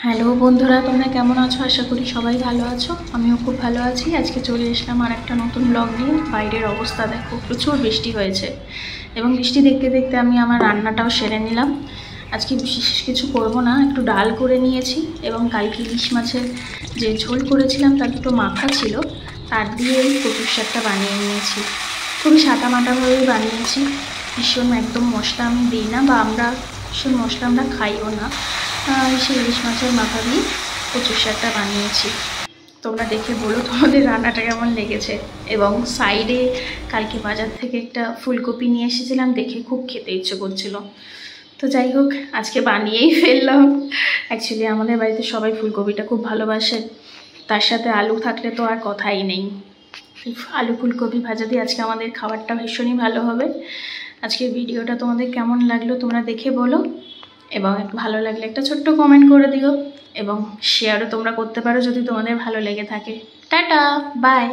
Hello বন্ধুরা, তোমরা কেমন আছো? আশা করি সবাই ভালো আছো। আমিও খুব ভালো আছি। আজকে চলে এসলাম আর একটা নতুন ব্লগ নিয়ে। বাইরের অবস্থা দেখো, প্রচুর বৃষ্টি হয়েছে এবং বৃষ্টি দেখতে দেখতে আমি আমার রান্নাটাও সেরে নিলাম। আজকে বিশেষ কিছু করব না, একটু ডাল করে নিয়েছি এবং কালকে ইলিশ মাছের যে ঝোল করেছিলাম তার দুটো মাথা ছিল, তার দিয়ে এই কচুর শাকটা বানিয়ে নিয়েছি। খুবই সাদামাটাভাবেই বানিয়েছি, ভীষণ একদম মশলা আমি দিই না, বা ভীষণ মশলা আমরা খাইও না। সেই ইলিশ মাছের মাথা দিয়ে কচুর শাকটা বানিয়েছি। তোমরা দেখে বলো তোমাদের রান্নাটা কেমন লেগেছে। এবং সাইডে কালকে বাজার থেকে একটা ফুলকপি নিয়ে এসেছিলাম, দেখে খুব খেতে ইচ্ছে করছিল। তো যাই হোক, আজকে বানিয়েই ফেললাম। অ্যাকচুয়ালি আমাদের বাড়িতে সবাই ফুলকপিটা খুব ভালোবাসে, তার সাথে আলু থাকলে তো আর কথাই নেই। আলু ফুলকপি ভাজা দিয়ে আজকে আমাদের খাবারটা ভীষণই ভালো হবে। আজকের ভিডিওটা তোমাদের কেমন লাগলো তোমরা দেখে বলো, এবং ভালো লাগলে একটা ছোট্ট কমেন্ট করে দিও, এবং শেয়ারও তোমরা করতে পারো যদি তোমাদের ভালো লেগে থাকে। Tata, by.